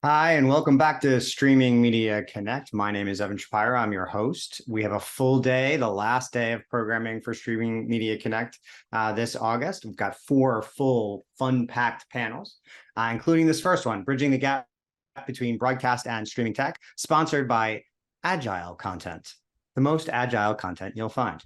Hi, and welcome back to Streaming Media Connect. My name is Evan Shapiro. I'm your host. We have a full day, the last day of programming for Streaming Media Connect this August. We've got 4 full, fun-packed panels, including this first one, Bridging the Gap Between Broadcast and Streaming Tech, sponsored by Agile Content, the most agile content you'll find.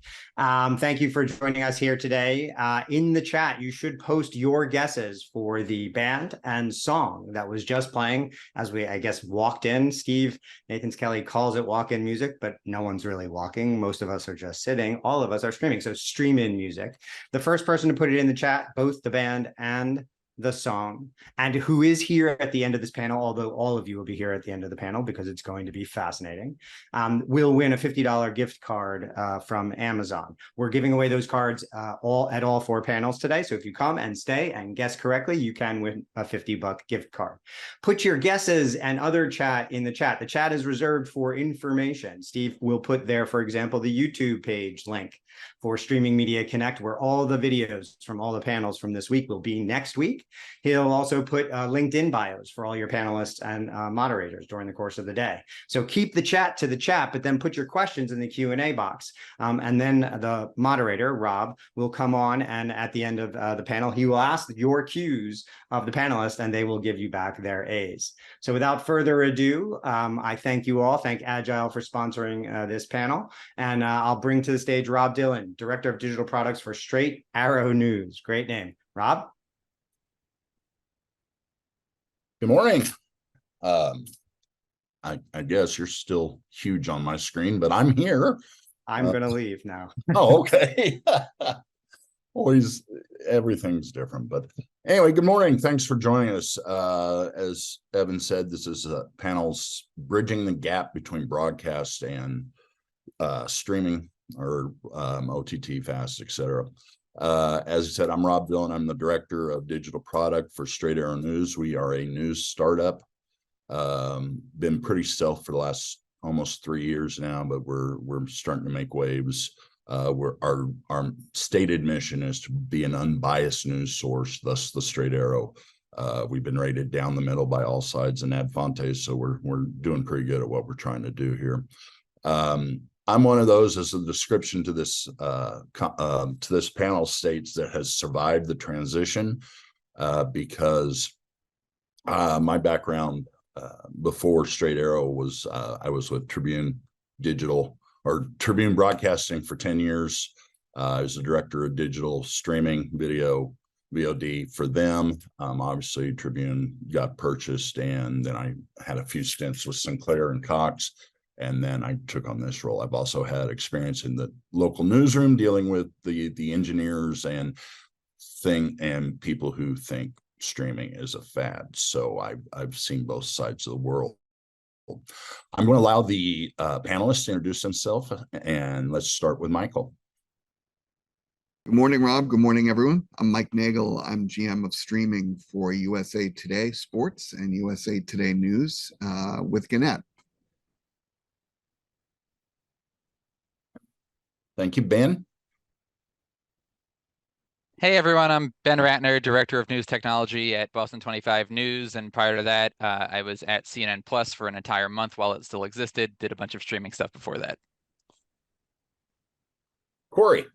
Thank you for joining us here today. In the chat, you should post your guesses for the band and song that was just playing as we, I guess, walked in. Steve Nathan's Kelly calls it walk-in music, but no one's really walking. Most of us are just sitting. All of us are streaming. So stream in music. The first person to put it in the chat, both the band and the song, and who is here at the end of this panel, although all of you will be here at the end of the panel because it's going to be fascinating, will win a $50 gift card from Amazon. We're giving away those cards at all 4 panels today. So if you come and stay and guess correctly, you can win a $50 gift card. Put your guesses and other chat in the chat. The chat is reserved for information. Steve will put there, for example, the YouTube page link for Streaming Media Connect, where all the videos from all the panels from this week will be next week. He'll also put LinkedIn bios for all your panelists and moderators during the course of the day. So keep the chat to the chat, but then put your questions in the Q&A box. And then the moderator, Rob, will come on, and at the end of the panel, he will ask your cues of the panelists, and they will give you back their A's. So without further ado, I thank you all. Thank Agile for sponsoring this panel. And I'll bring to the stage Rob Dillon, Director of Digital Products for Straight Arrow News. Great name. Rob? Good morning. I guess you're still huge on my screen, but I'm here. I'm going to leave now. Oh, okay. Always, everything's different. But anyway, good morning. Thanks for joining us. As Evan said, this is panels bridging the gap between broadcast and streaming or OTT, FAST, etc. As I said, I'm Rob Dillon. I'm the Director of Digital Product for Straight Arrow News. We are a news startup. Been pretty stealth for the last almost 3 years now, but we're starting to make waves. Our stated mission is to be an unbiased news source, thus the Straight Arrow. We've been rated down the middle by All Sides and Advantes, so we're doing pretty good at what we're trying to do here. I'm one of those, as the description to this panel states, that has survived the transition because my background before Straight Arrow was I was with Tribune Digital or Tribune Broadcasting for 10 years. I was the director of digital streaming video VOD for them. Obviously, Tribune got purchased, and then I had a few stints with Sinclair and Cox. And then I took on this role. I've also had experience in the local newsroom dealing with the engineers and people who think streaming is a fad. So I've seen both sides of the world. I'm going to allow the panelists to introduce themselves, and let's start with Michael. Good morning, Rob. Good morning, everyone. I'm Mike Nagel. I'm GM of streaming for USA Today Sports and USA Today News with Gannett. Thank you, Ben. Hey, everyone. I'm Ben Ratner, Director of News Technology at Boston 25 News. And prior to that, I was at CNN Plus for an entire month while it still existed. Did a bunch of streaming stuff before that. Corey.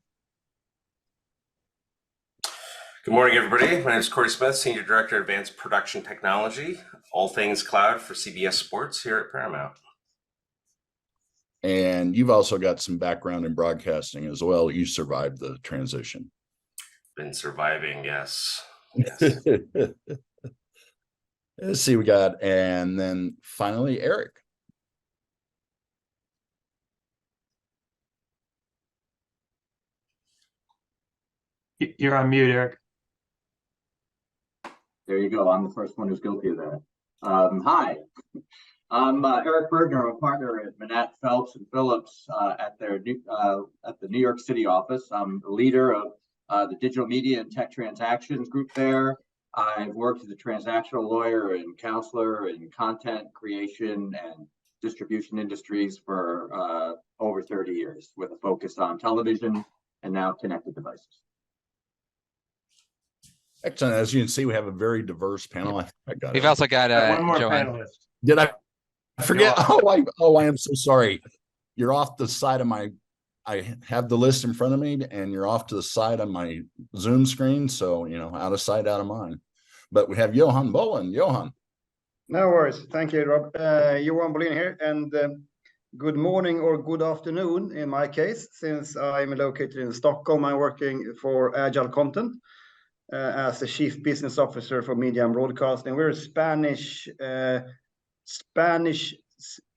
Good morning, everybody. My name is Corey Smith, Senior Director of Advanced Production Technology, all things cloud for CBS Sports here at Paramount. And you've also got some background in broadcasting as well. You survived the transition. Been surviving, yes. Let's see, we got, and then finally, Eric. You're on mute, Eric. There you go. I'm the first one who's guilty of that. Hi, I'm Eric Bergner. I'm a partner at Manat, Phelps and Phillips at the New York City office. I'm the leader of the digital media and tech transactions group there. I've worked as a transactional lawyer and counselor in content creation and distribution industries for over 30 years, with a focus on television and now connected devices. Excellent. As you can see, we have a very diverse panel. I got We've it. also got One more Johan. panelist. Did I forget? Johan. I am so sorry. You're off the side of I have the list in front of me, and you're off to the side of my Zoom screen. So, out of sight, out of mind. But we have Johan Bolin. Johan. No worries. Thank you, Rob. Johan Bolin here, and good morning or good afternoon in my case, since I'm located in Stockholm. I'm working for Agile Content as the Chief Business Officer for Media and Broadcasting. We're a Spanish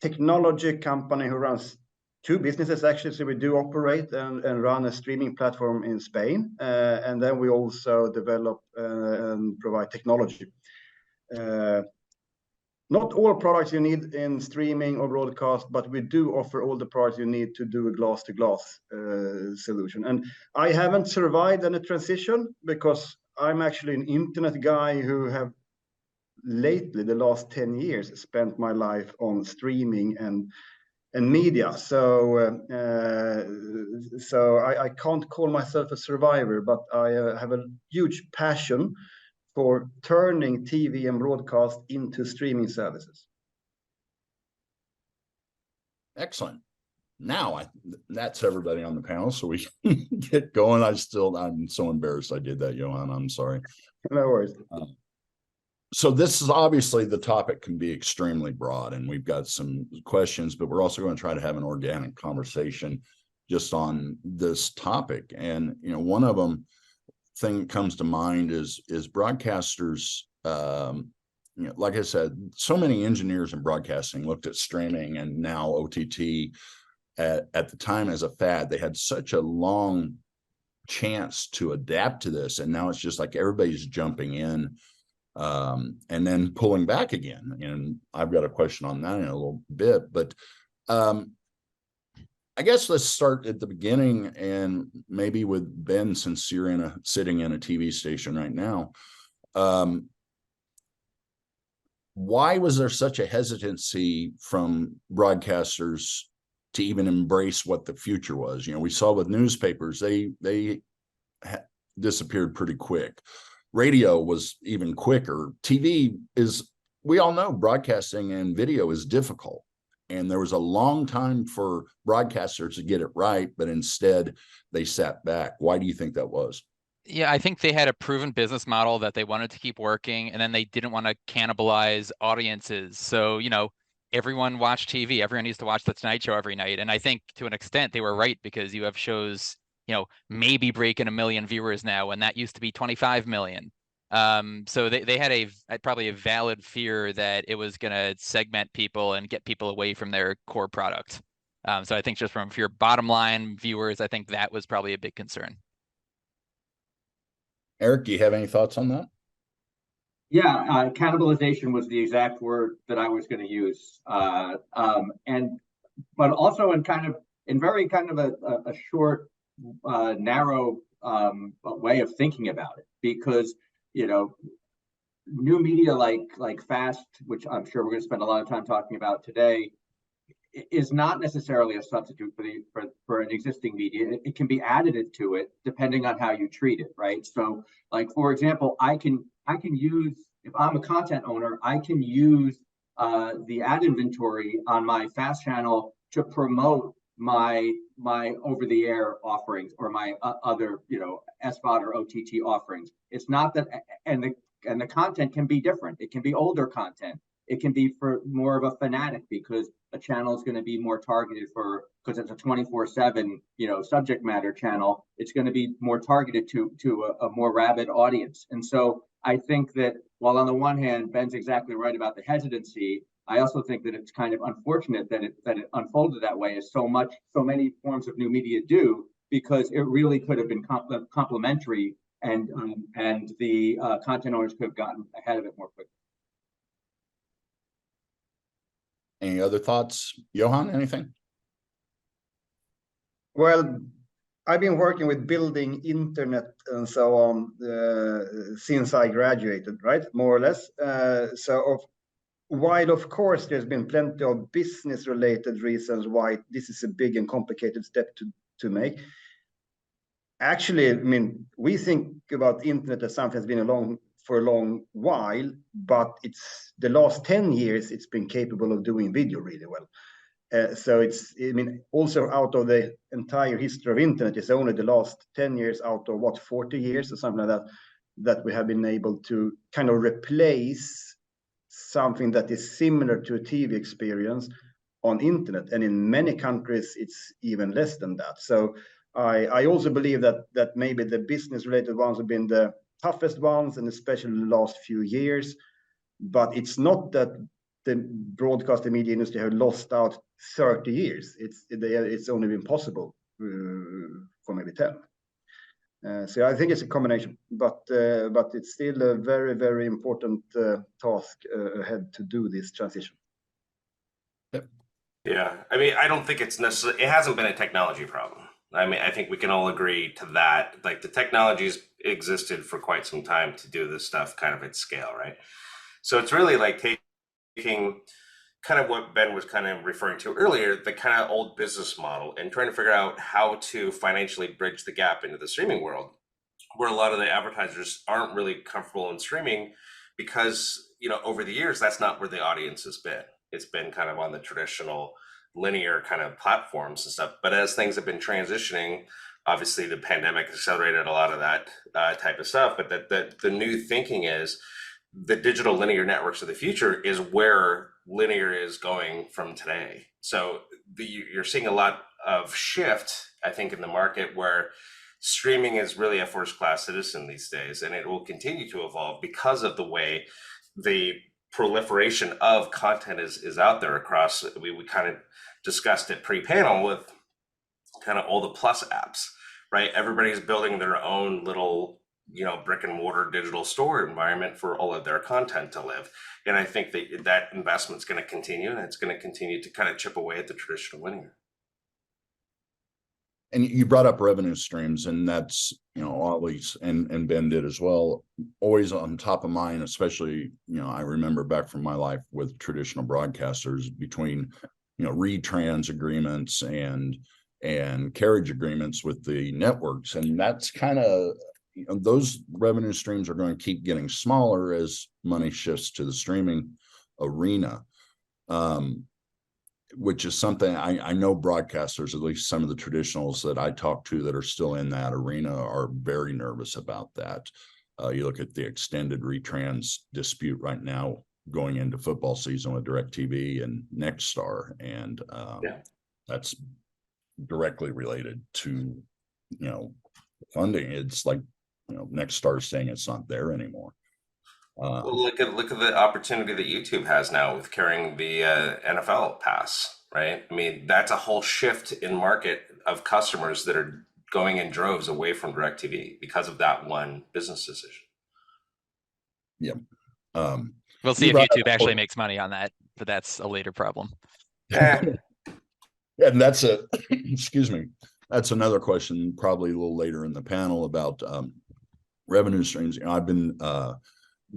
technology company who runs two businesses, actually. So we do operate and run a streaming platform in Spain, and then we also develop and provide technology. Not all products you need in streaming or broadcast, but we do offer all the products you need to do a glass-to-glass solution. And I haven't survived any transition because I'm actually an internet guy who have lately, the last 10 years, spent my life on streaming and media. So I can't call myself a survivor, but I have a huge passion for turning TV and broadcast into streaming services. Excellent. Now that's everybody on the panel, so we can get going. I'm so embarrassed I did that, Johan. I'm sorry. No worries. So this is obviously, the topic can be extremely broad, and we've got some questions, but we're also going to try to have an organic conversation just on this topic. And one of them thing that comes to mind is broadcasters. Like I said, so many engineers in broadcasting looked at streaming and now OTT at the time as a fad. They had such a long chance to adapt to this, and now it's just like everybody's jumping in and then pulling back again. And I've got a question on that in a little bit, but I guess let's start at the beginning, and maybe with Ben, since you're sitting in a TV station right now. Why was there such a hesitancy from broadcasters to even embrace what the future was? We saw with newspapers, they disappeared pretty quick. Radio was even quicker. TV is, we all know, broadcasting and video is difficult. And there was a long time for broadcasters to get it right, but instead they sat back. Why do you think that was? Yeah, I think they had a proven business model that they wanted to keep working, and then they didn't want to cannibalize audiences. So, everyone watched TV. Everyone used to watch The Tonight Show every night. And I think to an extent they were right, because you have shows, maybe breaking 1 million viewers now, and that used to be 25 million. So they had probably a valid fear that it was going to segment people and get people away from their core product. So I think just from your bottom line viewers, I think that was probably a big concern. Eric, do you have any thoughts on that? Yeah, cannibalization was the exact word that I was going to use, but also in very a short, narrow way of thinking about it, because new media like FAST, which I'm sure we're going to spend a lot of time talking about today, is not necessarily a substitute for an existing media. It can be additive to it depending on how you treat it, right? So, like, for example, I can use, if I'm a content owner, I can use the ad inventory on my FAST channel to promote my over-the-air offerings or my other SVOD or OTT offerings. It's not that, and the content can be different. It can be older content. It can be for more of a fanatic, because a channel is going to be more targeted because it's a 24/7 subject matter channel. It's going to be more targeted to a more rabid audience. And so I think that while on the one hand Ben's exactly right about the hesitancy, I also think that it's kind of unfortunate that it unfolded that way, as so many forms of new media do, because it really could have been complementary, and the content owners could have gotten ahead of it more quickly. Any other thoughts, Johan? Anything? Well, I've been working with building internet and so on since I graduated, right? More or less. While of course there's been plenty of business related reasons why this is a big and complicated step to make, actually, I mean, we think about internet as something that's been for a long while, but it's the last 10 years it's been capable of doing video really well. So it's, I mean, also out of the entire history of internet, it's only the last 10 years out of what, 40 years or something like that, that we have been able to kind of replace something that is similar to a TV experience on internet. And in many countries, it's even less than that. So I also believe that maybe the business related ones have been the toughest ones, and especially the last few years. But it's not that the broadcast and media industry have lost out 30 years. It's only been possible for maybe 10. So I think it's a combination, but it's still a very, very important task ahead to do this transition. Yeah, I mean, I don't think it's necessarily, it hasn't been a technology problem. I mean, I think we can all agree to that. Like the technologies existed for quite some time to do this stuff kind of at scale, right? So it's really like taking kind of what Ben was kind of referring to earlier, the kind of old business model, and trying to figure out how to financially bridge the gap into the streaming world, where a lot of the advertisers aren't really comfortable in streaming because, you know, over the years, that's not where the audience has been. It's been kind of on the traditional linear kind of platforms and stuff. But as things have been transitioning, obviously the pandemic accelerated a lot of that type of stuff. But the new thinking is the digital linear networks of the future is where linear is going from today. So you're seeing a lot of shift, I think, in the market where streaming is really a first-class citizen these days, and it will continue to evolve because of the way the proliferation of content is out there across. We kind of discussed it pre-panel with kind of all the plus apps, right? Everybody's building their own little, you know, brick and mortar digital store environment for all of their content to live. And I think that investment's going to continue, and it's going to continue to kind of chip away at the traditional linear. And you brought up revenue streams, and that's, you know, always, and Ben did as well, always on top of mind, especially, you know, I remember back from my life with traditional broadcasters between, you know, retrans agreements and carriage agreements with the networks. And that's kind of, you know, those revenue streams are going to keep getting smaller as money shifts to the streaming arena. Which is something I know broadcasters, at least some of the traditionals that I talk to that are still in that arena, are very nervous about that. You look at the extended retrans dispute right now going into football season with DirecTV and Nexstar, and that's directly related to, you know, funding. It's like, you know, Nexstar saying it's not there anymore. Well, look at the opportunity that YouTube has now with carrying the NFL pass, right? I mean, that's a whole shift in market of customers that are going in droves away from DirecTV because of that one business decision. Yep. We'll see if YouTube actually makes money on that, but that's a later problem. And that's excuse me, that's another question, probably a little later in the panel, about revenue streams. You know, I've been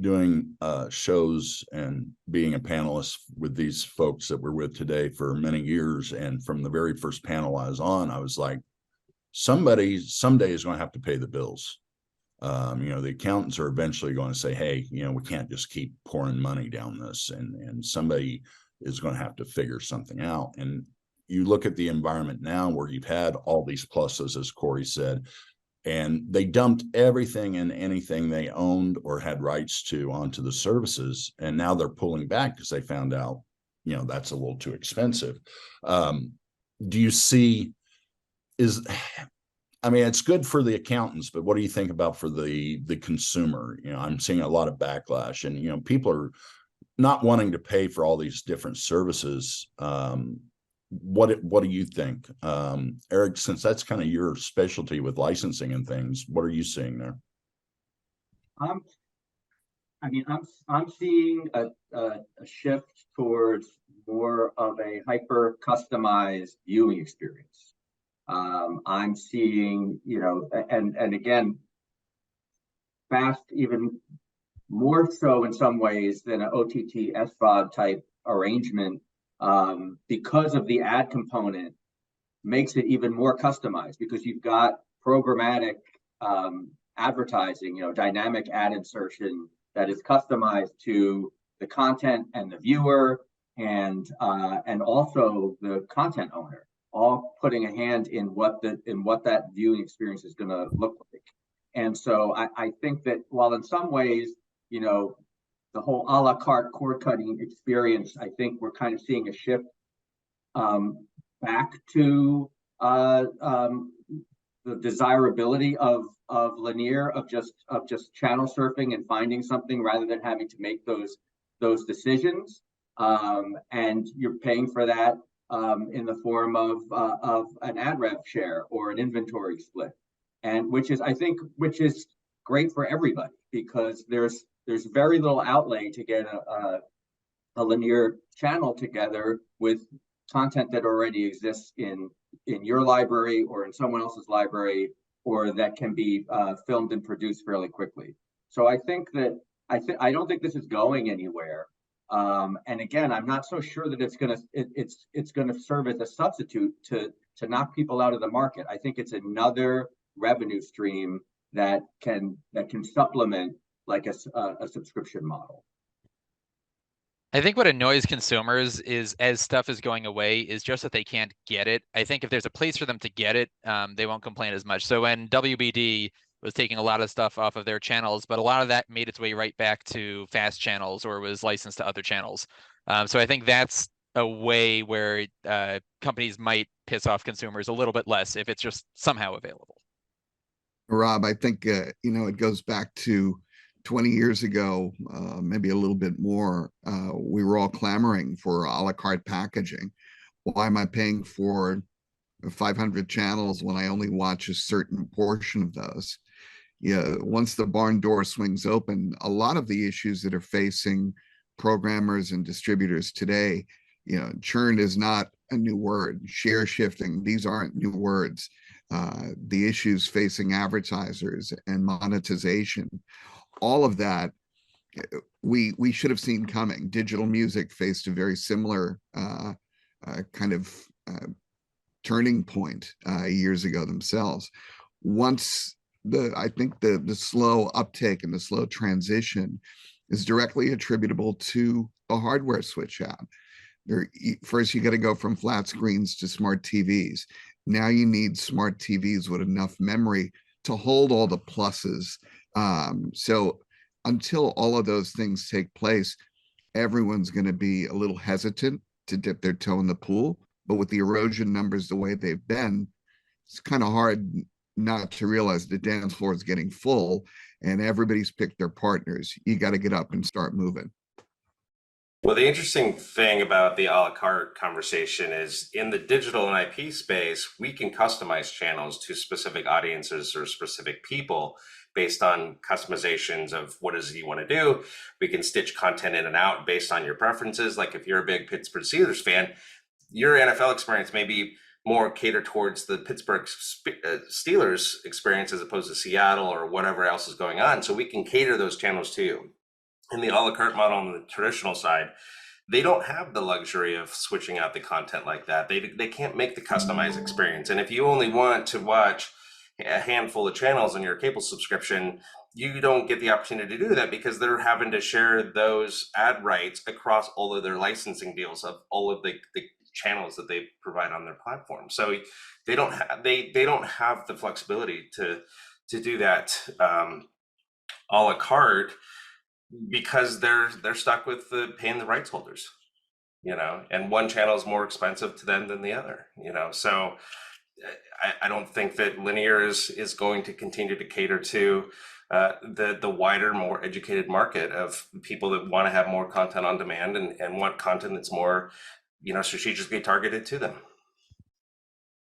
doing shows and being a panelist with these folks that we're with today for many years. And from the very first panel I was on, I was like, somebody someday is going to have to pay the bills. You know, the accountants are eventually going to say, hey, you know, we can't just keep pouring money down this, and somebody is going to have to figure something out. And you look at the environment now where you've had all these pluses, as Corey said, and they dumped everything and anything they owned or had rights to onto the services. And now they're pulling back because they found out, you know, that's a little too expensive. Do you see, I mean, it's good for the accountants, but what do you think about for the consumer? You know, I'm seeing a lot of backlash, and, you know, people are not wanting to pay for all these different services. What do you think, Eric, since that's kind of your specialty with licensing and things, what are you seeing there? I mean, I'm seeing a shift towards more of a hyper customized viewing experience. I'm seeing, you know, and again, fast, even more so in some ways than an OTT SVOD type arrangement, because of the ad component makes it even more customized, because you've got programmatic advertising, dynamic ad insertion that is customized to the content and the viewer and also the content owner, all putting a hand in what that viewing experience is going to look like. And so I think that while in some ways, the whole a la carte cord cutting experience, I think we're kind of seeing a shift back to the desirability of linear, of just channel surfing and finding something rather than having to make those decisions. And you're paying for that in the form of an ad rev share or an inventory split, and which is great for everybody, because there's very little outlay to get a linear channel together with content that already exists in your library or in someone else's library, or that can be filmed and produced fairly quickly. So I think that I don't think this is going anywhere. And again, I'm not so sure that it's gonna serve as a substitute to knock people out of the market. I think it's another revenue stream that can supplement like a subscription model. I think what annoys consumers is, as stuff is going away, is just that they can't get it. I think if there's a place for them to get it, they won't complain as much. So when WBD was taking a lot of stuff off of their channels, but a lot of that made its way right back to fast channels or was licensed to other channels. So I think that's a way where companies might piss off consumers a little bit less if it's just somehow available. Rob, I think, it goes back to 20 years ago, maybe a little bit more. We were all clamoring for a la carte packaging. Why am I paying for 500 channels when I only watch a certain portion of those? Yeah, once the barn door swings open, a lot of the issues that are facing programmers and distributors today, churn is not a new word. Share shifting, these aren't new words. The issues facing advertisers and monetization, all of that, we should have seen coming. Digital music faced a very similar kind of turning point years ago themselves. Once I think the slow uptake and the slow transition is directly attributable to a hardware switch out. First, you got to go from flat screens to smart TVs. Now you need smart TVs with enough memory to hold all the pluses. So until all of those things take place, everyone's going to be a little hesitant to dip their toe in the pool. But with the erosion numbers the way they've been, it's kind of hard not to realize the dance floor is getting full and everybody's picked their partners. You got to get up and start moving. Well, the interesting thing about the a la carte conversation is in the digital and IP space, we can customize channels to specific audiences or specific people based on customizations of what is it you want to do. We can stitch content in and out based on your preferences. Like if you're a big Pittsburgh Steelers fan, your NFL experience may be more catered towards the Pittsburgh Steelers experience as opposed to Seattle or whatever else is going on. So we can cater those channels to you. In the a la carte model on the traditional side, they don't have the luxury of switching out the content like that. They can't make the customized experience. And if you only want to watch a handful of channels on your cable subscription, you don't get the opportunity to do that because they're having to share those ad rights across all of their licensing deals of all of the channels that they provide on their platform. So they don't have the flexibility to do that a la carte, because they're stuck with paying the rights holders, and one channel is more expensive to them than the other, so I don't think that linear is going to continue to cater to the wider, more educated market of people that want to have more content on demand and want content that's more strategically targeted to them.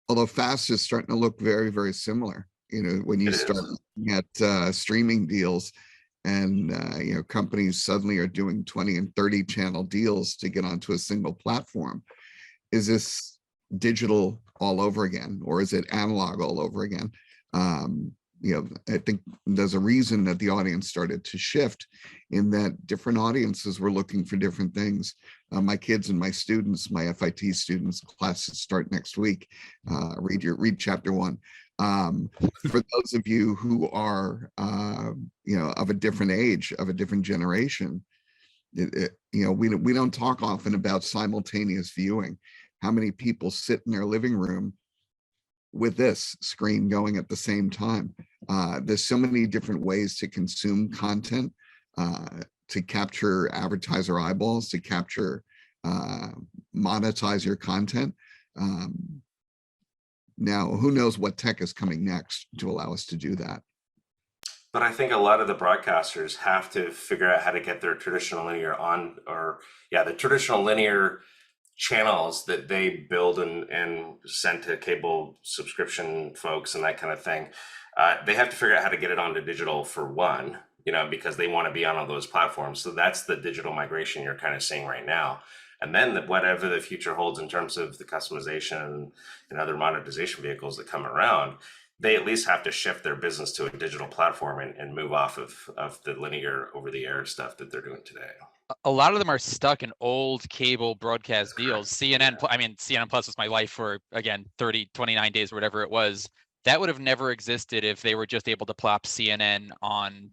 Although fast is starting to look very, very similar, when you start looking at streaming deals. And companies suddenly are doing 20 and 30 channel deals to get onto a single platform. Is this digital all over again, or is it analog all over again? I think there's a reason that the audience started to shift, in that different audiences were looking for different things. My kids and my students, my FIT students, classes start next week. Read chapter 1. For those of you who are, of a different age, of a different generation, we don't talk often about simultaneous viewing. How many people sit in their living room with this screen going at the same time? There's so many different ways to consume content, to capture advertiser eyeballs, to capture, monetize your content. Now, who knows what tech is coming next to allow us to do that? But I think a lot of the broadcasters have to figure out how to get their traditional linear on, or the traditional linear channels that they build and send to cable subscription folks and that kind of thing. They have to figure out how to get it onto digital, for one, because they want to be on all those platforms. So that's the digital migration you're kind of seeing right now. And then whatever the future holds in terms of the customization and other monetization vehicles that come around, they at least have to shift their business to a digital platform and move off of the linear over the air stuff that they're doing today. A lot of them are stuck in old cable broadcast deals. CNN, I mean, CNN Plus was my life for, again, 29 days or whatever it was. That would have never existed if they were just able to plop CNN on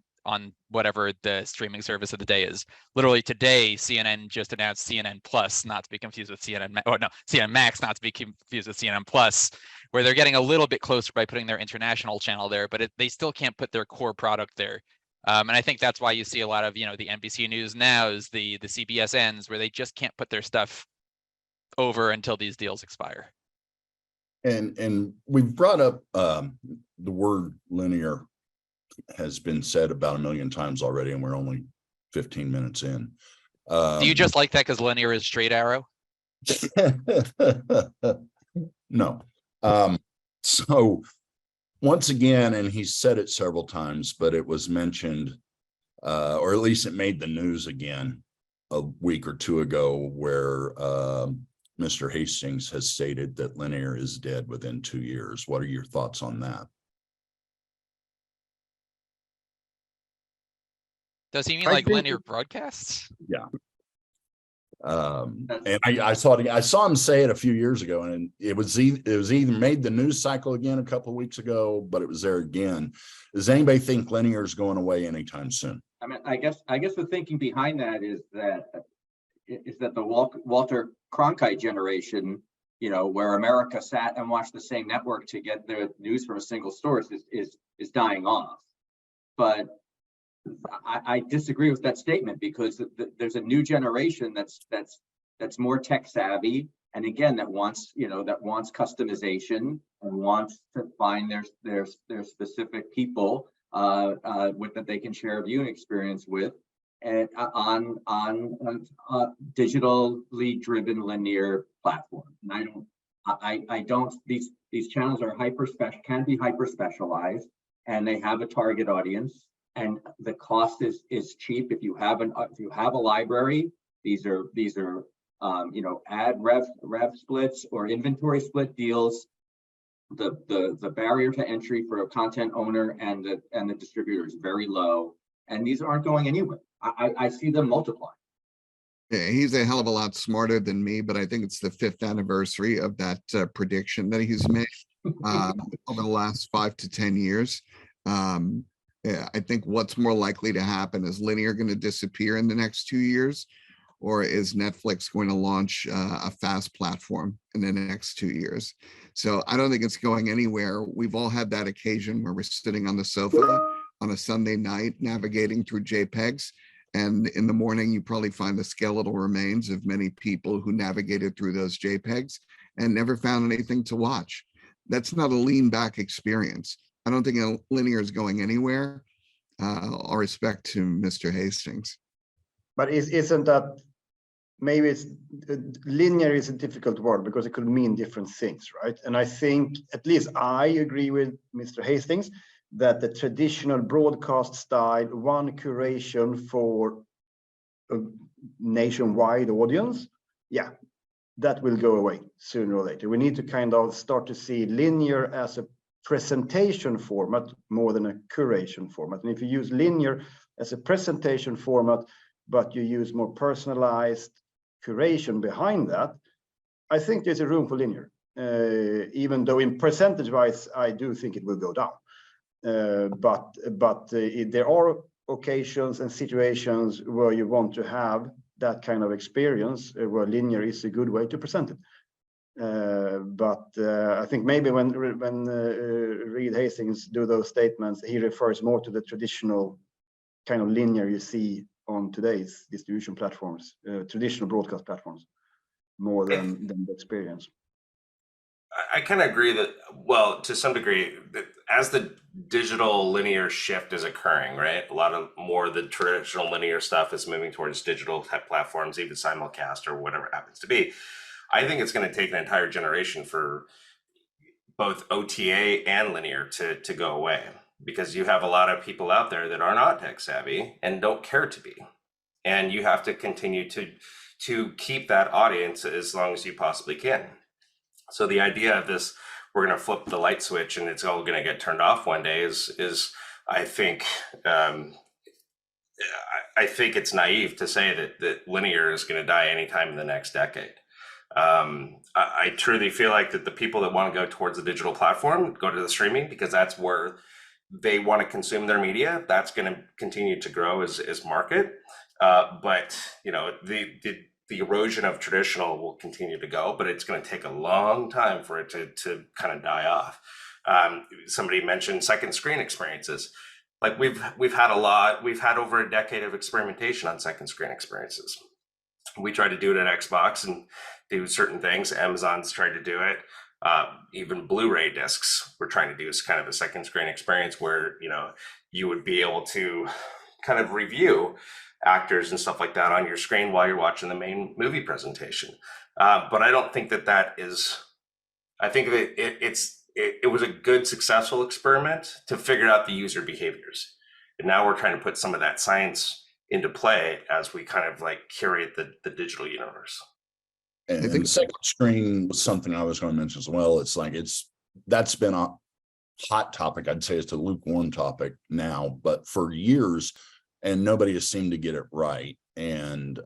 whatever the streaming service of the day is. Literally today, CNN just announced CNN Plus, not to be confused with CNN Max, not to be confused with CNN Plus, where they're getting a little bit closer by putting their international channel there, but they still can't put their core product there. And I think that's why you see a lot of, the NBC News Nows, the CBSNs, where they just can't put their stuff over until these deals expire. And we've brought up the word linear has been said about 1 million times already, and we're only 15 minutes in. Do you just like that because linear is straight arrow? No. So once again, and he's said it several times, but it was mentioned, or at least it made the news again a week or two ago, where Mr. Hastings has stated that linear is dead within 2 years. What are your thoughts on that? Does he mean like linear broadcasts? Yeah. And I saw him say it a few years ago, and it was either made the news cycle again a couple of weeks ago, but it was there again. Does anybody think linear is going away anytime soon? I mean, I guess the thinking behind that is that the Walter Cronkite generation, where America sat and watched the same network to get their news from a single source, is dying off. But I disagree with that statement, because there's a new generation that's more tech savvy, and again, that wants customization and wants to find their specific people that they can share a viewing experience with, and on digitally driven linear platform. And I don't these channels are can be hyper specialized, and they have a target audience. And the cost is cheap. If you have a library, these are ad rev splits or inventory split deals. The barrier to entry for a content owner and the distributor is very low, and these aren't going anywhere. I see them multiplying. Yeah, he's a hell of a lot smarter than me, but I think it's the 5th anniversary of that prediction that he's made over the last 5 to 10 years. Yeah, I think what's more likely to happen, is linear going to disappear in the next 2 years, or is Netflix going to launch a fast platform in the next 2 years? So I don't think it's going anywhere. We've all had that occasion where we're sitting on the sofa on a Sunday night navigating through JPEGs, and in the morning you probably find the skeletal remains of many people who navigated through those JPEGs and never found anything to watch. That's not a lean back experience. I don't think linear is going anywhere. All respect to Mr. Hastings. But isn't that, maybe linear is a difficult word because it could mean different things, right? And I think, at least I agree with Mr. Hastings, that the traditional broadcast style, one curation for a nationwide audience, yeah, that will go away sooner or later. We need to kind of start to see linear as a presentation format more than a curation format. And if you use linear as a presentation format, but you use more personalized curation behind that, I think there's a room for linear. Even though in percentage wise, I do think it will go down. But there are occasions and situations where you want to have that kind of experience where linear is a good way to present it. But I think maybe when Reed Hastings do those statements, he refers more to the traditional kind of linear you see on today's distribution platforms, traditional broadcast platforms, more than the experience. I kind of agree that, well, to some degree, that as the digital linear shift is occurring, right? A lot of more of the traditional linear stuff is moving towards digital type platforms, even simulcast or whatever it happens to be. I think it's going to take an entire generation for both OTA and linear to go away, because you have a lot of people out there that are not tech savvy and don't care to be. And you have to continue to keep that audience as long as you possibly can. So the idea of this, we're going to flip the light switch and it's all going to get turned off one day is I think, I think it's naive to say that linear is going to die anytime in the next decade. I truly feel like that the people that want to go towards the digital platform go to the streaming, because that's where they want to consume their media. That's going to continue to grow as market. But you know, the erosion of traditional will continue to go, but it's going to take a long time for it to kind of die off. Somebody mentioned second screen experiences. Like we've had over a decade of experimentation on second screen experiences. We tried to do it at Xbox and do certain things. Amazon's tried to do it. Even Blu-ray discs we're trying to do is kind of a second screen experience where, you know, you would be able to kind of review actors and stuff like that on your screen while you're watching the main movie presentation. But I don't think that is, I think it was a good, successful experiment to figure out the user behaviors. And now we're trying to put some of that science into play as we kind of like curate the digital universe. And I think second screen was something I was going to mention as well. It's like, that's been a hot topic. I'd say it's a lukewarm topic now, but for years, and nobody has seemed to get it right. And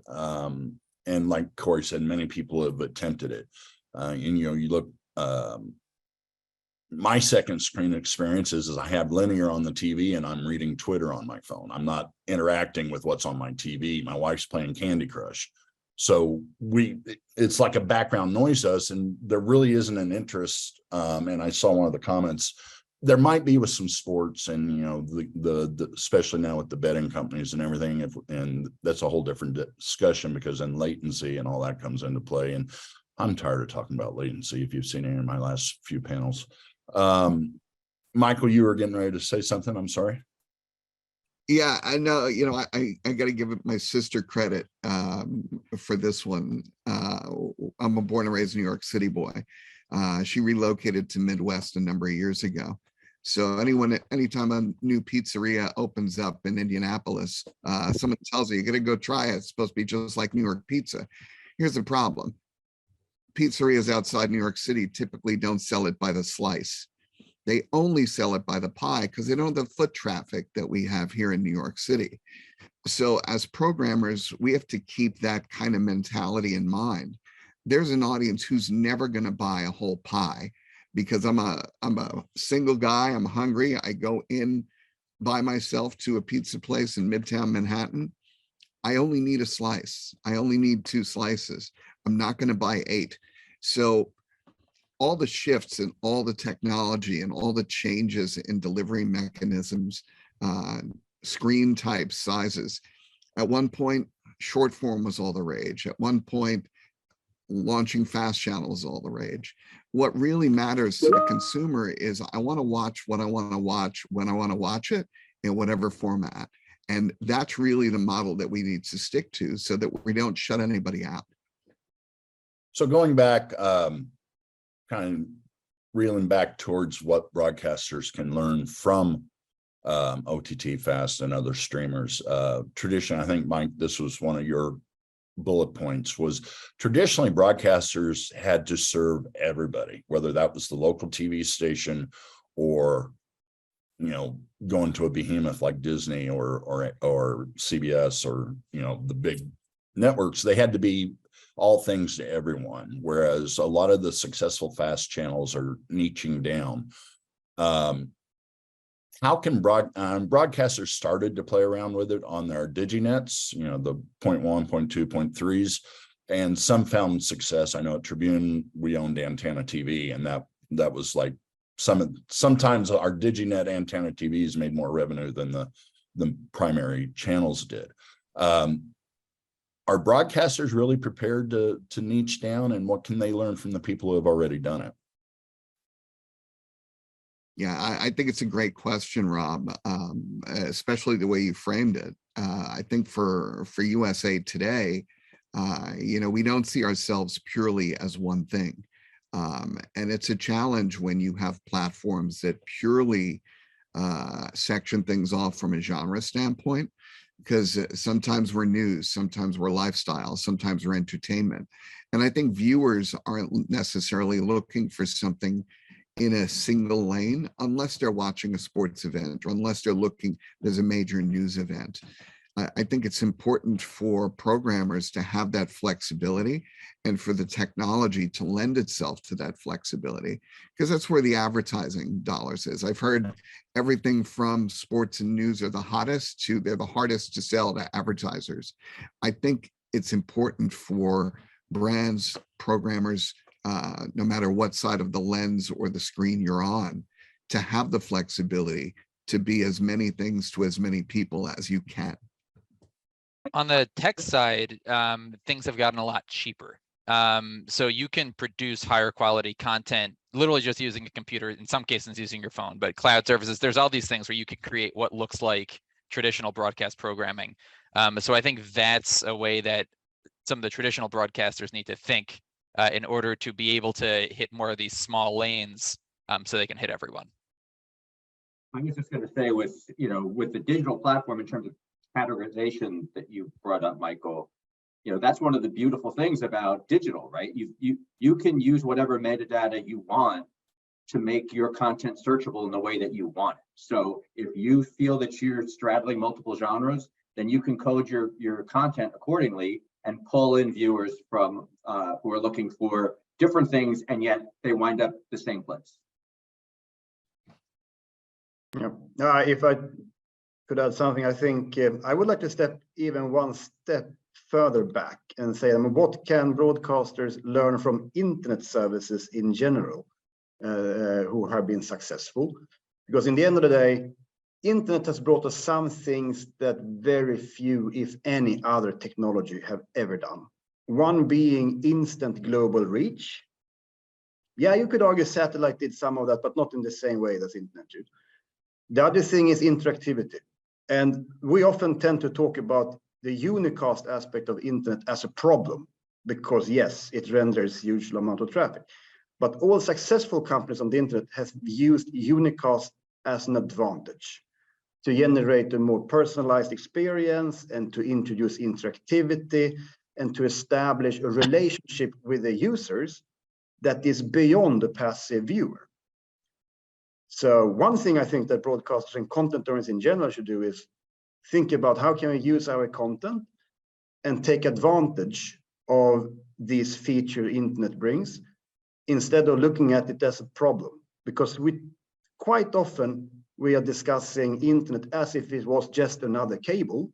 like Corey said, many people have attempted it. And, you know, you look, my second screen experience is I have linear on the TV and I'm reading Twitter on my phone. I'm not interacting with what's on my TV. My wife's playing Candy Crush. So it's like a background noise to us, and there really isn't an interest. And I saw one of the comments, there might be with some sports and, you know, the especially now with the betting companies and everything. And that's a whole different discussion, because then latency and all that comes into play. And I'm tired of talking about latency, if you've seen any of my last few panels. Michael, you were getting ready to say something. I'm sorry. Yeah, I know. You know, I got to give my sister credit for this one. I'm a born and raised New York City boy. She relocated to Midwest a number of years ago. So anytime a new pizzeria opens up in Indianapolis, someone tells you got to go try it. It's supposed to be just like New York pizza. Here's the problem. Pizzerias outside New York City typically don't sell it by the slice. They only sell it by the pie because they don't have the foot traffic that we have here in New York City. So as programmers, we have to keep that kind of mentality in mind. There's an audience who's never going to buy a whole pie because I'm a single guy. I'm hungry. I go in by myself to a pizza place in Midtown Manhattan. I only need a slice. I only need 2 slices. I'm not going to buy 8. So all the shifts and all the technology and all the changes in delivery mechanisms, screen types, sizes. At one point, short form was all the rage. At one point, launching fast channels all the rage. What really matters to the consumer is I want to watch what I want to watch when I want to watch it in whatever format. And that's really the model that we need to stick to so that we don't shut anybody out. So going back, kind of reeling back towards what broadcasters can learn from OTT Fast and other streamers. Traditionally, I think, Mike, this was one of your bullet points, was traditionally broadcasters had to serve everybody, whether that was the local TV station or, going to a behemoth like Disney or CBS or, the big networks. They had to be all things to everyone. Whereas a lot of the successful fast channels are niching down. How can broadcasters started to play around with it on their diginets, the 0.1, 0.2, 0.3s, and some found success. I know at Tribune, we owned Antenna TV, and that was like sometimes our diginet antenna TVs made more revenue than the primary channels did. Are broadcasters really prepared to niche down, and what can they learn from the people who have already done it? Yeah, I think it's a great question, Rob, especially the way you framed it. I think for USA Today, we don't see ourselves purely as one thing. And it's a challenge when you have platforms that purely section things off from a genre standpoint, because sometimes we're news, sometimes we're lifestyle, sometimes we're entertainment. And I think viewers aren't necessarily looking for something in a single lane unless they're watching a sports event or unless they're looking, there's a major news event. I think it's important for programmers to have that flexibility and for the technology to lend itself to that flexibility, because that's where the advertising dollars is. I've heard everything from sports and news are the hottest to they're the hardest to sell to advertisers. I think it's important for brands, programmers, no matter what side of the lens or the screen you're on, to have the flexibility to be as many things to as many people as you can. On the tech side, things have gotten a lot cheaper. So you can produce higher quality content literally just using a computer, in some cases using your phone, but cloud services, there's all these things where you can create what looks like traditional broadcast programming. So I think that's a way that some of the traditional broadcasters need to think in order to be able to hit more of these small lanes so they can hit everyone. I was just going to say with the digital platform in terms of categorization that you brought up, Michael, that's one of the beautiful things about digital, right? You can use whatever metadata you want to make your content searchable in the way that you want it. So if you feel that you're straddling multiple genres, then you can code your content accordingly and pull in viewers from who are looking for different things, and yet they wind up the same place. Yeah. If I could add something, I think I would like to step even one step further back and say, what can broadcasters learn from internet services in general who have been successful? Because in the end of the day, internet has brought us some things that very few, if any, other technology have ever done. One being instant global reach. Yeah, you could argue satellite did some of that, but not in the same way as internet did. The other thing is interactivity. And we often tend to talk about the unicast aspect of internet as a problem, because yes, it renders huge amount of traffic. But all successful companies on the internet have used unicast as an advantage to generate a more personalized experience and to introduce interactivity and to establish a relationship with the users that is beyond the passive viewer. So one thing I think that broadcasters and content owners in general should do is think about how can we use our content and take advantage of these features internet brings, instead of looking at it as a problem. Because quite often we are discussing internet as if it was just another cable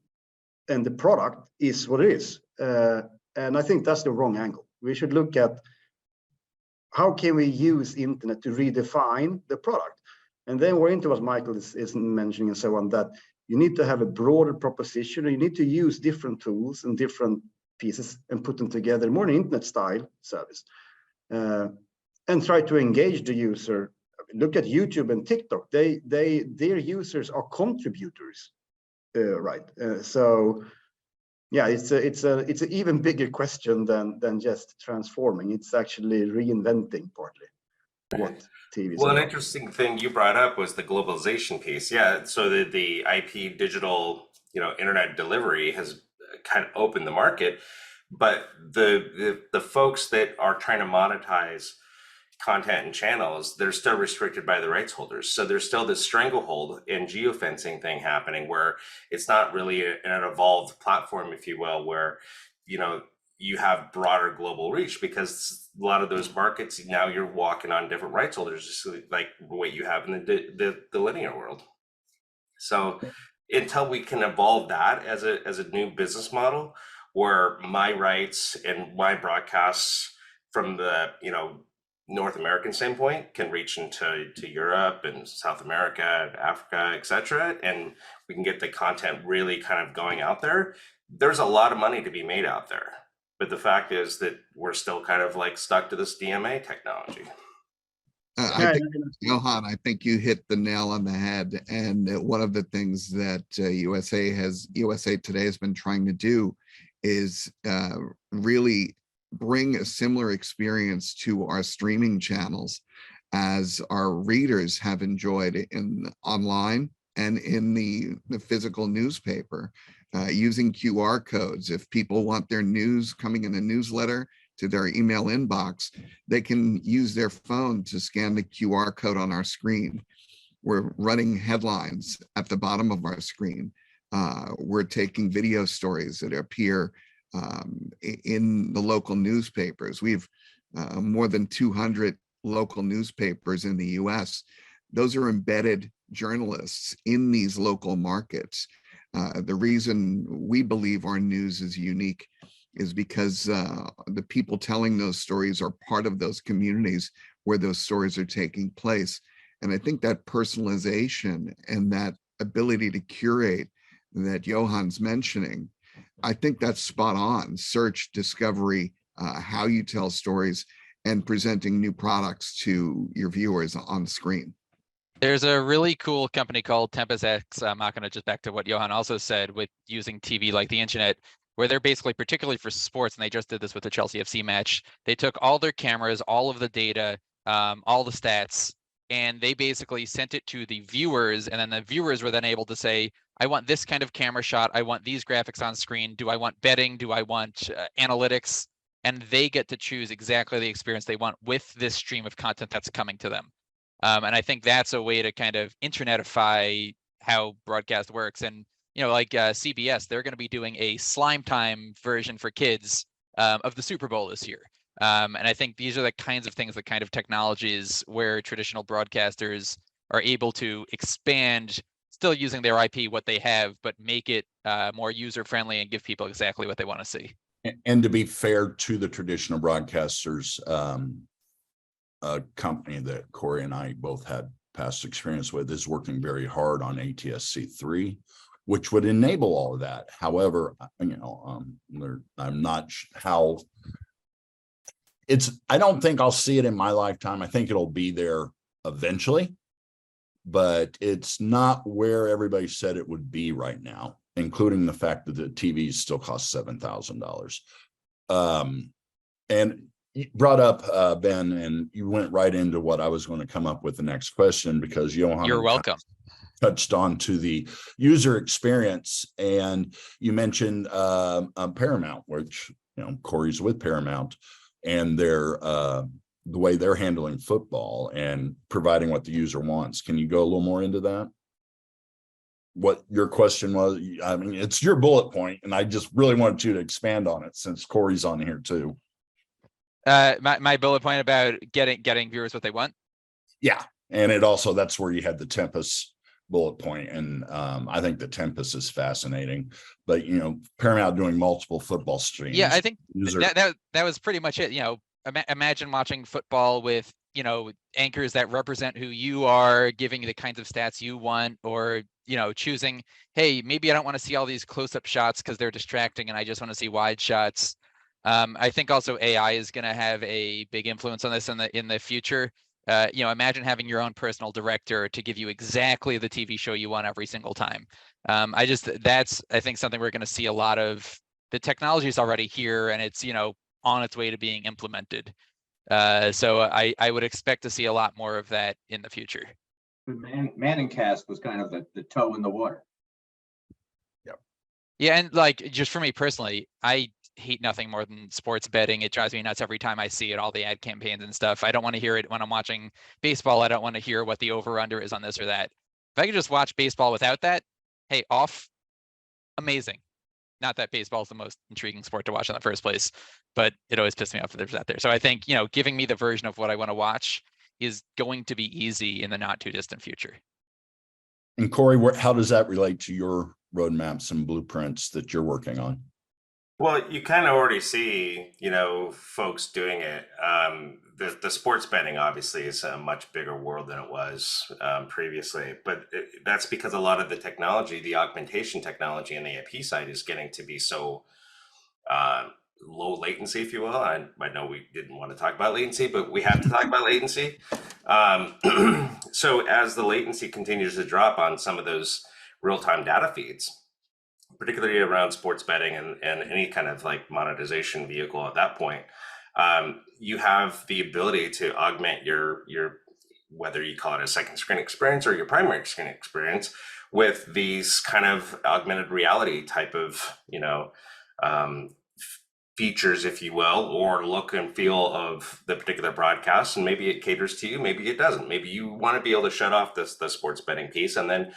and the product is what it is. And I think that's the wrong angle. We should look at how can we use internet to redefine the product. And then we're into what Michael is mentioning and so on, that you need to have a broader proposition, or you need to use different tools and different pieces and put them together, more an internet style service, and try to engage the user. Look at YouTube and TikTok. Their users are contributors, right? So yeah, it's an even bigger question than just transforming. It's actually reinventing partly what TV is Well, an about. interesting thing you brought up was the globalization piece. Yeah, so the IP digital, internet delivery has kind of opened the market, but the folks that are trying to monetize content and channels, they're still restricted by the rights holders. So there's still this stranglehold and geofencing thing happening where it's not really an evolved platform, if you will, where, you know, you have broader global reach, because a lot of those markets now you're walking on different rights holders, just like what you have in the linear world. So until we can evolve that as a new business model, where my rights and my broadcasts from the, you know, North American standpoint can reach into Europe and South America, Africa, etc., and we can get the content really kind of going out there. There's a lot of money to be made out there, but the fact is that we're still kind of like stuck to this DMA technology. I think, Johan, I think you hit the nail on the head. And one of the things that USA Today has been trying to do is really bring a similar experience to our streaming channels as our readers have enjoyed in online and in the physical newspaper, using QR codes. If people want their news coming in a newsletter to their email inbox, they can use their phone to scan the QR code on our screen. We're running headlines at the bottom of our screen. We're taking video stories that appear in the local newspapers. We've more than 200 local newspapers in the US. Those are embedded journalists in these local markets. The reason we believe our news is unique is because the people telling those stories are part of those communities where those stories are taking place. And I think that personalization and that ability to curate that Johan's mentioning, I think that's spot on. Search, discovery, how you tell stories, and presenting new products to your viewers on screen. There's a really cool company called Tempest X. I'm not going to just back to what Johan also said with using TV like the internet, where they're basically, particularly for sports, and they just did this with the Chelsea FC match. They took all their cameras, all of the data, all the stats, and they basically sent it to the viewers. And then the viewers were then able to say, I want this kind of camera shot. I want these graphics on screen. Do I want betting? Do I want analytics? And they get to choose exactly the experience they want with this stream of content that's coming to them. And I think that's a way to kind of internetify how broadcast works. And, you know, like CBS, they're going to be doing a slime time version for kids of the Super Bowl this year. And I think these are the kinds of things, the kind of technologies where traditional broadcasters are able to expand, still using their IP, what they have, but make it more user-friendly and give people exactly what they want to see. And to be fair to the traditional broadcasters, a company that Corey and I both had past experience with is working very hard on ATSC3, which would enable all of that. However, you know, I'm not how I don't think I'll see it in my lifetime. I think it'll be there eventually, but it's not where everybody said it would be right now, including the fact that the TVs still cost $7,000. And you brought up Ben, and you went right into what I was going to come up with the next question, because Johan, you're welcome, touched on to the user experience, and you mentioned Paramount, which, you know, Corey's with Paramount, and their the way they're handling football and providing what the user wants. Can you go a little more into that? What your question was? I mean, it's your bullet point, and I just really wanted you to expand on it since Corey's on here too. My bullet point about getting viewers what they want. Yeah, and it also, that's where you had the Tempest bullet point, and I think the Tempest is fascinating. But, you know, Paramount doing multiple football streams. Yeah, I think that was pretty much it. You know, imagine watching football with, you know, anchors that represent who you are, giving you the kinds of stats you want, or, you know, choosing, hey, maybe I don't want to see all these close-up shots because they're distracting and I just want to see wide shots. I think also AI is going to have a big influence on this in the future. You know, imagine having your own personal director to give you exactly the TV show you want every single time. That's, I think, something we're going to see a lot of. The technology is already here, and it's, you know, on its way to being implemented. So I would expect to see a lot more of that in the future. Manning cast was kind of the toe in the water. Yeah, and like, just for me personally, I hate nothing more than sports betting. It drives me nuts every time I see it, all the ad campaigns and stuff. I don't want to hear it when I'm watching baseball. I don't want to hear what the over under is on this or that. If I could just watch baseball without that, hey, off, amazing. Not that baseball is the most intriguing sport to watch in the first place, but it always pisses me off that there's that there. So I think, giving me the version of what I want to watch is going to be easy in the not too distant future. And Corey, how does that relate to your roadmaps and blueprints that you're working on? Well, you kind of already see, folks doing it. The sports betting obviously is a much bigger world than it was previously, but that's because a lot of the technology, the augmentation technology on the IP side is getting to be so low latency, if you will. I know we didn't want to talk about latency, but we have to talk about latency. So as the latency continues to drop on some of those real-time data feeds, particularly around sports betting and any kind of like monetization vehicle at that point, you have the ability to augment your whether you call it a second screen experience or your primary screen experience with these kind of augmented reality type of features, if you will, or look and feel of the particular broadcast. And maybe it caters to you, maybe it doesn't. Maybe you want to be able to shut off the sports betting piece, and then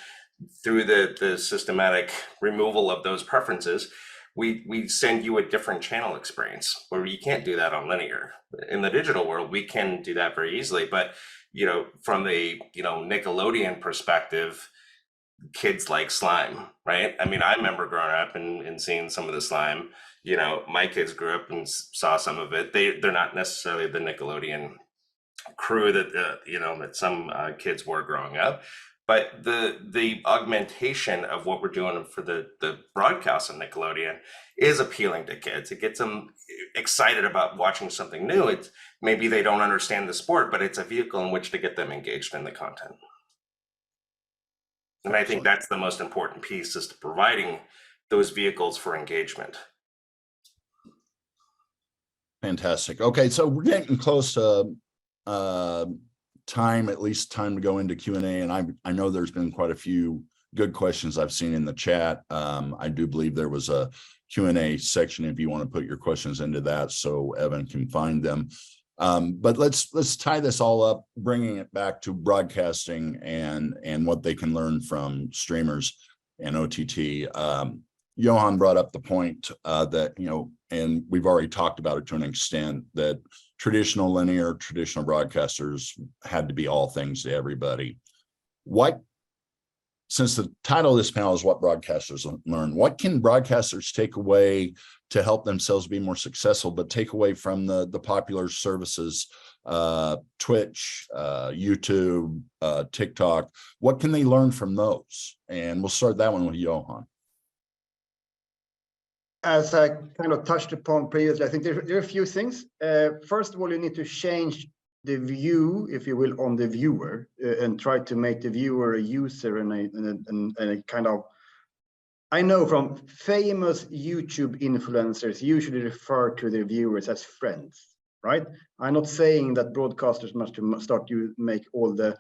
through the systematic removal of those preferences, we send you a different channel experience where you can't do that on linear. In the digital world, we can do that very easily, but from the Nickelodeon perspective, kids like slime, right? I mean, I remember growing up and seeing some of the slime. My kids grew up and saw some of it. They're not necessarily the Nickelodeon crew that that some kids were growing up, but the augmentation of what we're doing for the broadcast on Nickelodeon is appealing to kids. It gets them excited about watching something new. It's maybe they don't understand the sport, but it's a vehicle in which to get them engaged in the content. And I think that's the most important piece, is to providing those vehicles for engagement. Fantastic. Okay, so we're getting close to time, at least time to go into Q&A, and I know there's been quite a few good questions I've seen in the chat. I do believe there was a Q&A section if you want to put your questions into that so Evan can find them. But let's tie this all up, bringing it back to broadcasting and what they can learn from streamers and OTT. Johan brought up the point that, and we've already talked about it to an extent, that traditional broadcasters had to be all things to everybody. Since the title of this panel is what broadcasters learn, what can broadcasters take away to help themselves be more successful, but take away from the popular services, Twitch, YouTube, TikTok? What can they learn from those? And we'll start that one with Johan. As I kind of touched upon previously, I think there are a few things. First of all, you need to change the view, if you will, on the viewer, and try to make the viewer a user and a kind of. I know from famous YouTube influencers usually refer to their viewers as friends, right? I'm not saying that broadcasters must start to make all the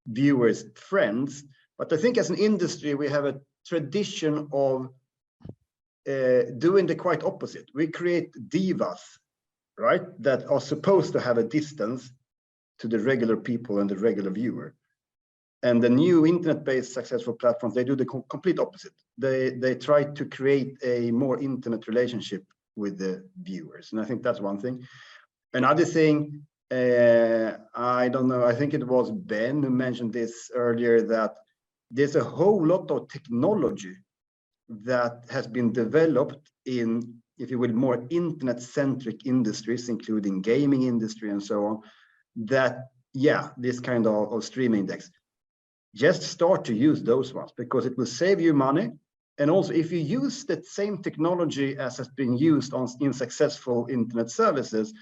viewers friends, but I think as an industry we have a tradition of doing the quite opposite. We create divas, right, that are supposed to have a distance to the regular people and the regular viewer. And the new internet-based successful platforms, they do the complete opposite. They try to create a more intimate relationship with the viewers. And I think that's one thing. Another thing, I don't know, I think it was Ben who mentioned this earlier, that there's a whole lot of technology that has been developed in, if you will, more internet-centric industries, including gaming industry and so on, that, yeah, this kind of streaming index, just start to use those ones, because it will save you money. And also, if you use that same technology as has been used in successful internet services,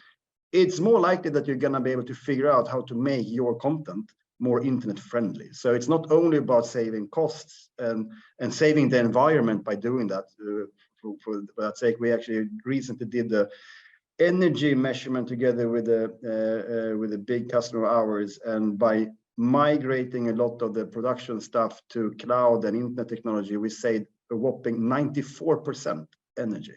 it's more likely that you're going to be able to figure out how to make your content more internet friendly. So it's not only about saving costs and saving the environment by doing that. For that sake, we actually recently did the energy measurement together with a big customer of ours, and by migrating a lot of the production stuff to cloud and internet technology, we saved a whopping 94% energy.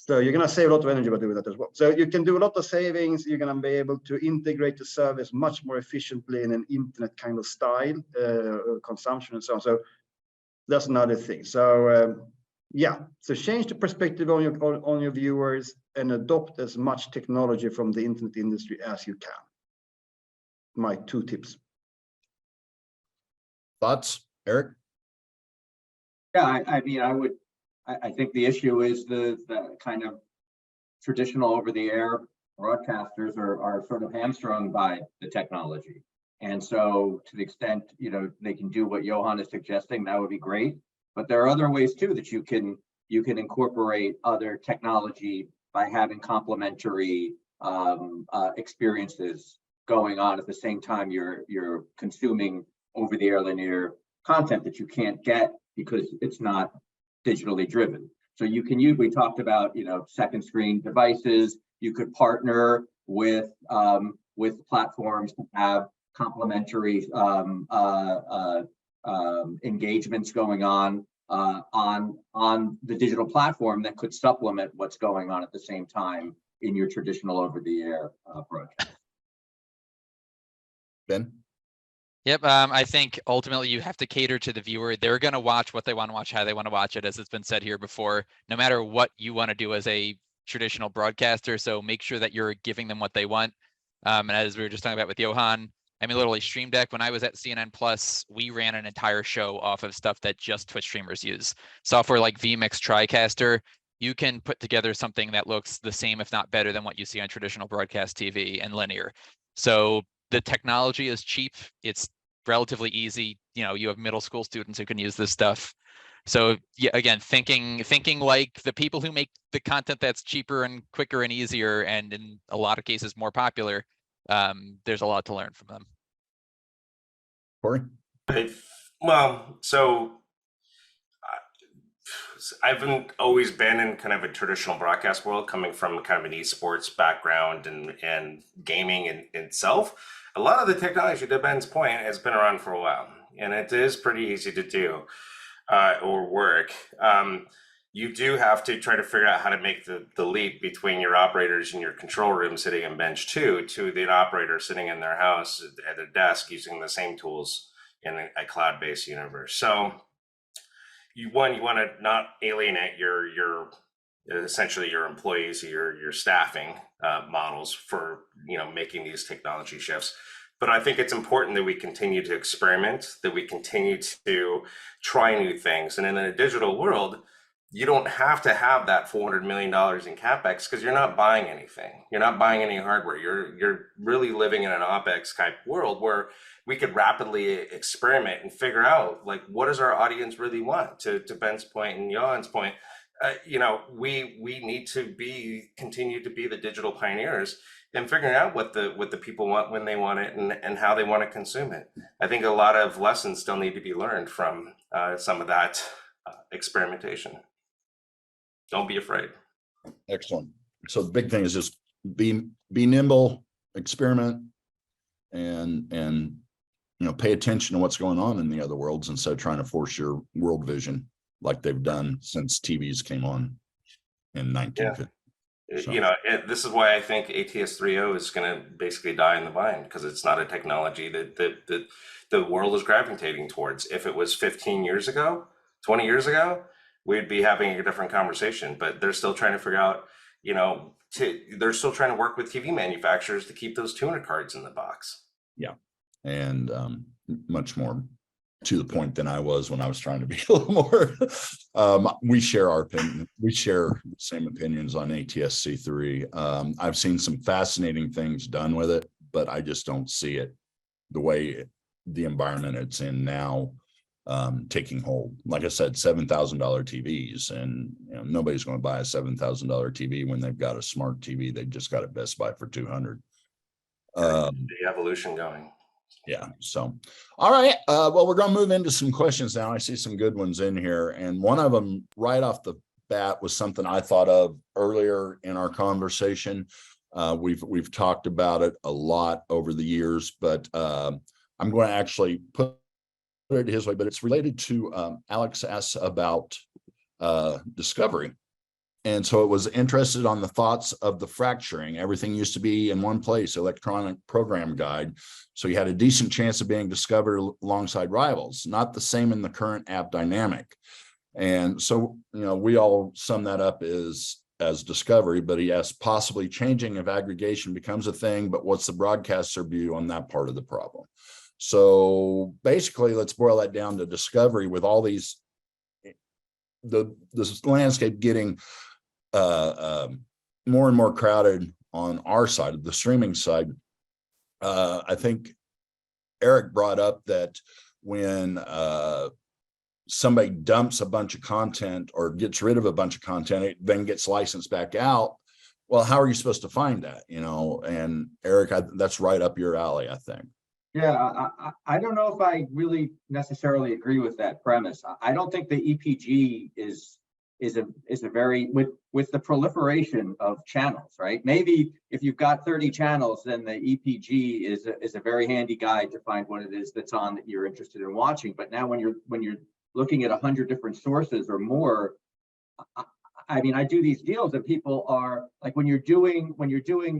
So you're going to save a lot of energy by doing that as well. So you can do a lot of savings. You're going to be able to integrate the service much more efficiently in an internet kind of style, consumption and so on. So that's another thing. So yeah, so change the perspective on your viewers and adopt as much technology from the internet industry as you can. My 2 tips. Thoughts, Eric? Yeah, I mean, I think the issue is the kind of traditional over-the-air broadcasters are sort of hamstrung by the technology. And so to the extent, they can do what Johan is suggesting, that would be great. But there are other ways too that you can incorporate other technology by having complementary experiences going on at the same time you're consuming over-the-air linear content that you can't get because it's not digitally driven. So you can use, we talked about, second screen devices. You could partner with platforms to have complementary engagements going on the digital platform that could supplement what's going on at the same time in your traditional over-the-air broadcast. Ben? Yep. I think ultimately you have to cater to the viewer. They're going to watch what they want to watch, how they want to watch it, as it's been said here before, no matter what you want to do as a traditional broadcaster. So make sure that you're giving them what they want. And as we were just talking about with Johan, I mean, literally Stream Deck, when I was at CNN Plus, we ran an entire show off of stuff that just Twitch streamers use. Software like vMix TriCaster, you can put together something that looks the same, if not better, than what you see on traditional broadcast TV and linear. So the technology is cheap. It's relatively easy. You have middle school students who can use this stuff. So yeah, again, thinking like the people who make the content that's cheaper and quicker and easier, and in a lot of cases more popular. There's a lot to learn from them. Corey? Well, so I've always been in kind of a traditional broadcast world, coming from kind of an esports background and gaming in itself. A lot of the technology, to Ben's point, has been around for a while, and it is pretty easy to do or work. You do have to try to figure out how to make the leap between your operators in your control room sitting in bench 2 to the operator sitting in their house at their desk using the same tools in a cloud-based universe. So you want to not alienate your essentially your employees, your staffing models for making these technology shifts. But I think it's important that we continue to experiment, that we continue to try new things. And in a digital world, you don't have to have that $400 million in CapEx because you're not buying anything. You're not buying any hardware. You're really living in an OpEx type world where we could rapidly experiment and figure out, like, what does our audience really want? To Ben's point and Johan's point, we need to continue to be the digital pioneers and figuring out what the people want when they want it and how they want to consume it. I think a lot of lessons still need to be learned from some of that experimentation. Don't be afraid. Excellent. So the big thing is just be nimble, experiment, and pay attention to what's going on in the other worlds instead of trying to force your world vision like they've done since TVs came on in 1950. Yeah. So. This is why I think ATS 3.0 is going to basically die in the vine, because it's not a technology that the world is gravitating towards. If it was 15 years ago, 20 years ago, we'd be having a different conversation. But they're still trying to figure out, they're still trying to work with TV manufacturers to keep those tuner cards in the box. Yeah. And much more to the point than I was when I was trying to be a little more. We share our opinion. We share the same opinions on ATSC3. I've seen some fascinating things done with it, but I just don't see it the way the environment it's in now taking hold. Like I said, $7,000 TVs, and nobody's going to buy a $7,000 TV when they've got a smart TV. They just got at Best Buy for $200. The evolution going. Yeah. So, all right. Well, we're going to move into some questions now. I see some good ones in here. And one of them right off the bat was something I thought of earlier in our conversation. We've talked about it a lot over the years, but I'm going to actually put it his way, but it's related to Alex asks about discovery. And so it was interested on the thoughts of the fracturing. Everything used to be in one place, electronic program guide. So you had a decent chance of being discovered alongside rivals, not the same in the current app dynamic. And so, we all sum that up as discovery, but he asked possibly changing if aggregation becomes a thing, but what's the broadcaster view on that part of the problem? So basically, let's boil that down to discovery with all these, this landscape getting more and more crowded on our side of the streaming side. I think Eric brought up that when somebody dumps a bunch of content or gets rid of a bunch of content, it then gets licensed back out. Well, how are you supposed to find that? And Eric, that's right up your alley, I think. Yeah, I don't know if I really necessarily agree with that premise. I don't think the EPG is a very, with the proliferation of channels, right? Maybe if you've got 30 channels, then the EPG is a very handy guide to find what it is that's on that you're interested in watching. But now when you're looking at 100 different sources or more, I mean, I do these deals and people are like, when you're doing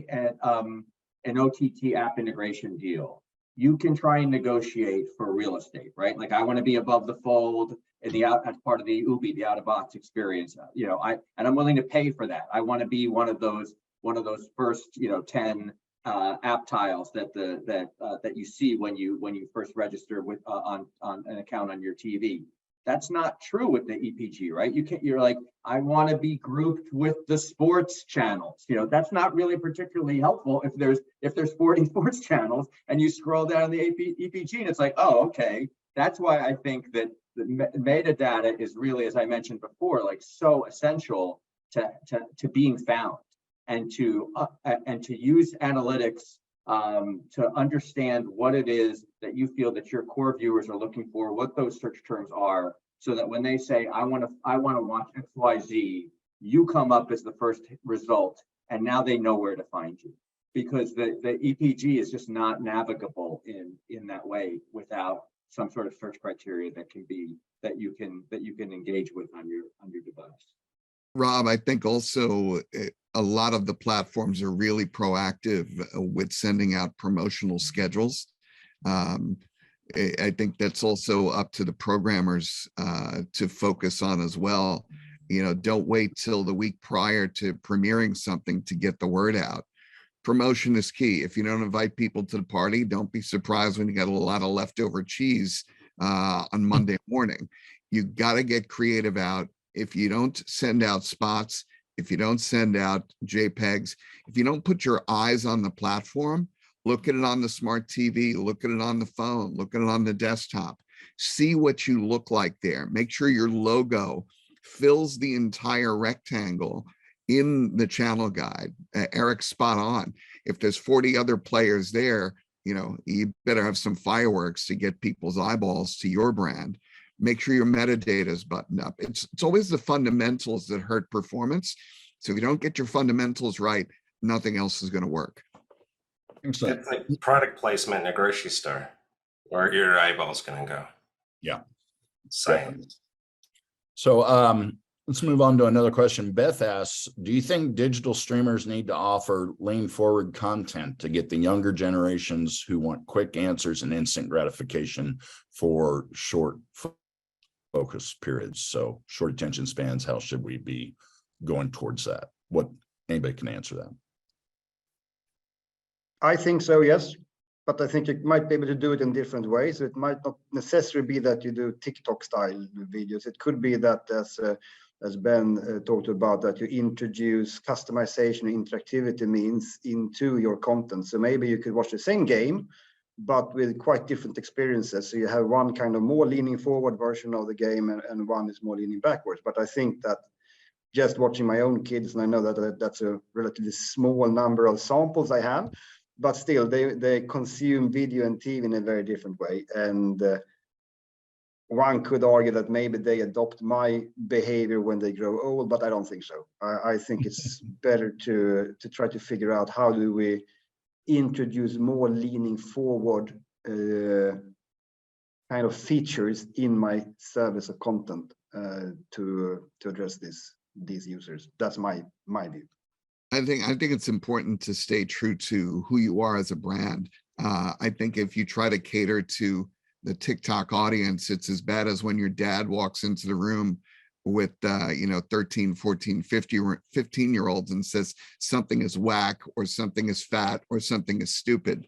an OTT app integration deal, you can try and negotiate for real estate, right? Like, I want to be above the fold in the out as part of the UBI, the out of box experience. I'm willing to pay for that. I want to be one of those first 10 app tiles that you see when you first register with on an account on your TV. That's not true with the EPG, right? You're like, I want to be grouped with the sports channels. That's not really particularly helpful if there's sports channels and you scroll down the EPG and it's like, oh, okay. That's why I think that the metadata is really, as I mentioned before, like so essential to being found and to use analytics to understand what it is that you feel that your core viewers are looking for, what those search terms are, so that when they say, I want to watch XYZ, you come up as the first result, and now they know where to find you. Because the EPG is just not navigable in that way without some sort of search criteria that you can engage with on your device. Rob, I think also a lot of the platforms are really proactive with sending out promotional schedules. I think that's also up to the programmers to focus on as well. Don't wait till the week prior to premiering something to get the word out. Promotion is key. If you don't invite people to the party, don't be surprised when you got a lot of leftover cheese on Monday morning. You got to get creative out. If you don't send out spots, if you don't send out JPEGs, if you don't put your eyes on the platform, look at it on the smart TV, look at it on the phone, look at it on the desktop, see what you look like there. Make sure your logo fills the entire rectangle in the channel guide. Eric's spot on. If there's 40 other players there, you better have some fireworks to get people's eyeballs to your brand. Make sure your metadata is buttoned up. It's always the fundamentals that hurt performance. So if you don't get your fundamentals right, nothing else is going to work. Excellent. It's like product placement in a grocery store, where your eyeball's going to go. Yeah. Science. So let's move on to another question. Beth asks, do you think digital streamers need to offer lean forward content to get the younger generations who want quick answers and instant gratification for short focus periods? So short attention spans, how should we be going towards that? Anybody can answer that. I think so, yes. But I think you might be able to do it in different ways. It might not necessarily be that you do TikTok style videos. It could be that, as Ben talked about, that you introduce customization and interactivity means into your content. So maybe you could watch the same game, but with quite different experiences. So you have one kind of more leaning forward version of the game and one is more leaning backwards. But I think that just watching my own kids, and I know that that's a relatively small number of samples I have, but still they consume video and TV in a very different way. And one could argue that maybe they adopt my behavior when they grow old, but I don't think so. I think it's better to try to figure out how do we introduce more leaning forward kind of features in my service of content to address this these users. That's my view. I think it's important to stay true to who you are as a brand. I think if you try to cater to the TikTok audience, it's as bad as when your dad walks into the room with 13, 14, 15-year-olds and says something is whack or something is fat or something is stupid.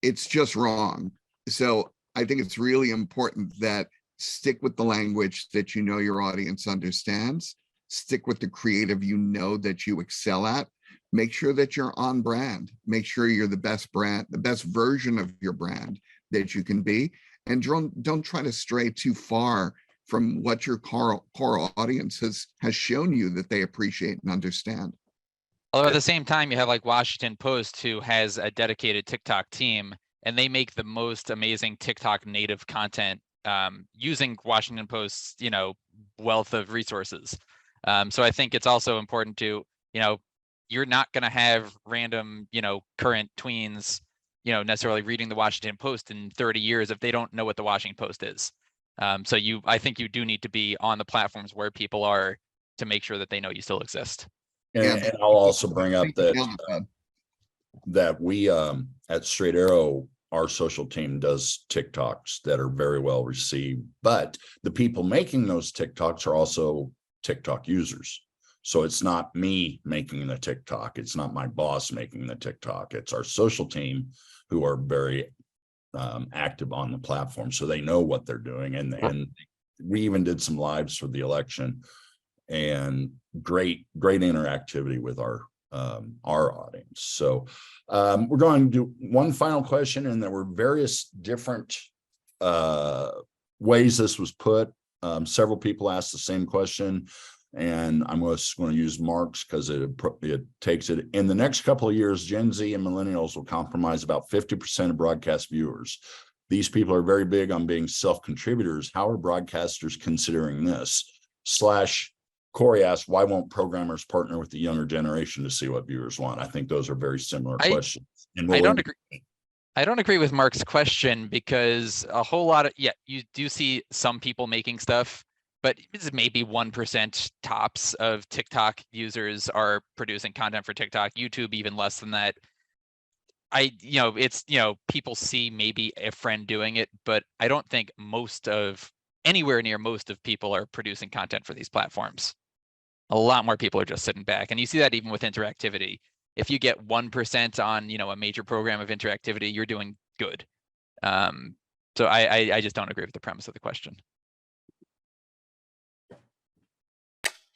It's just wrong. So I think it's really important that stick with the language that you know your audience understands, stick with the creative you know that you excel at, make sure that you're on brand, make sure you're the best brand, the best version of your brand that you can be, and don't try to stray too far from what your core audience has shown you that they appreciate and understand. Although at the same time, you have like Washington Post, who has a dedicated TikTok team, and they make the most amazing TikTok native content using Washington Post's, wealth of resources. So I think it's also important to, you're not going to have random, current tweens, necessarily reading the Washington Post in 30 years if they don't know what the Washington Post is. So I think you do need to be on the platforms where people are to make sure that they know you still exist. And I'll also bring up that we at Straight Arrow, our social team does TikToks that are very well received, but the people making those TikToks are also TikTok users. So it's not me making the TikTok. It's not my boss making the TikTok. It's our social team who are very active on the platform. So they know what they're doing. And we even did some lives for the election, and great interactivity with our audience. So we're going to do one final question, and there were various different ways this was put. Several people asked the same question, and I'm just going to use Mark's because it takes it. In the next couple of years, Gen Z and millennials will comprise about 50% of broadcast viewers. These people are very big on being self-contributors. How are broadcasters considering this? Corey asked, why won't programmers partner with the younger generation to see what viewers want? I think those are very similar questions. And I don't agree. I don't agree with Mark's question, because a whole lot of, you do see some people making stuff, but it's maybe 1% tops of TikTok users are producing content for TikTok. YouTube, even less than that. People see maybe a friend doing it, but I don't think anywhere near most of people are producing content for these platforms. A lot more people are just sitting back, and you see that even with interactivity. If you get 1% on, a major program of interactivity, you're doing good. So I just don't agree with the premise of the question.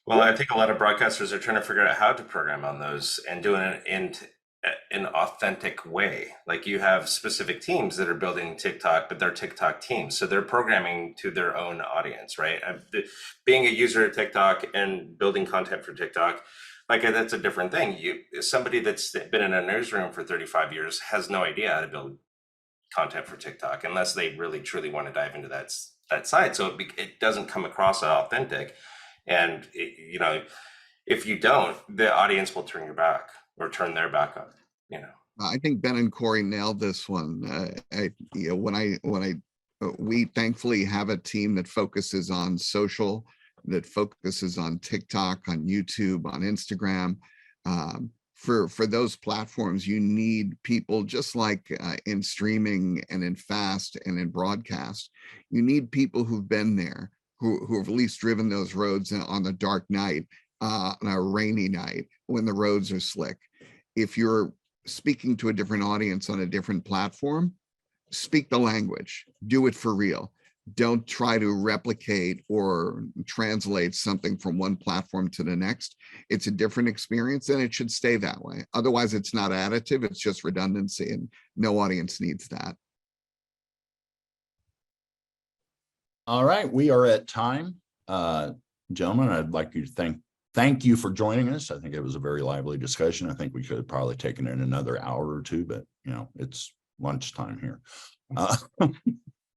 Well, I think a lot of broadcasters are trying to figure out how to program on those and doing it in an authentic way. Like, you have specific teams that are building TikTok, but they're TikTok teams, so they're programming to their own audience, right? Being a user of TikTok and building content for TikTok, like, that's a different thing. Somebody that's been in a newsroom for 35 years has no idea how to build content for TikTok unless they really truly want to dive into that side. So it doesn't come across authentic, and if you don't, the audience will turn your back or turn their back on. I think Ben and Corey nailed this one. We thankfully have a team that focuses on social, that focuses on TikTok, on YouTube, on Instagram. For those platforms, you need people, just like in streaming and in fast and in broadcast. You need people who've been there, who have at least driven those roads on the dark night, on a rainy night when the roads are slick. If you're speaking to a different audience on a different platform, speak the language, do it for real. Don't try to replicate or translate something from one platform to the next. It's a different experience, and it should stay that way. Otherwise, it's not additive, it's just redundancy, and no audience needs that. All right, we are at time. Gentlemen, I'd like you to thank you for joining us. I think it was a very lively discussion. I think we could have probably taken it another hour or two, but it's lunchtime here.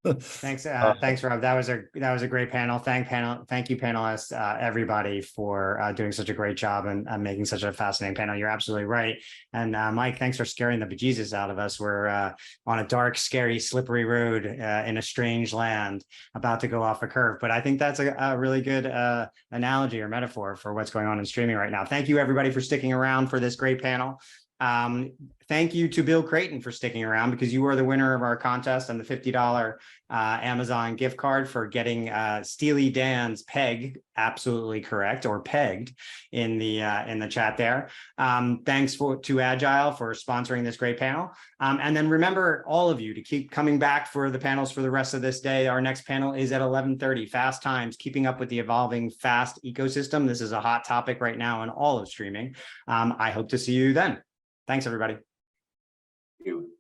Thanks, thanks, Rob. That was a great panel. Thank you, panelists, everybody, for doing such a great job and making such a fascinating panel. You're absolutely right. And Mike, thanks for scaring the bejesus out of us. We're on a dark, scary, slippery road in a strange land, about to go off a curve. But I think that's a really good analogy or metaphor for what's going on in streaming right now. Thank you, everybody, for sticking around for this great panel. Thank you to Bill Creighton for sticking around, because you are the winner of our contest and the $50 Amazon gift card for getting Steely Dan's Peg absolutely correct, or pegged, in the chat there. Thanks to Agile for sponsoring this great panel. And then remember, all of you, to keep coming back for the panels for the rest of this day. Our next panel is at 11:30, Fast Times, keeping up with the evolving fast ecosystem. This is a hot topic right now in all of streaming. I hope to see you then. Thanks, everybody. You.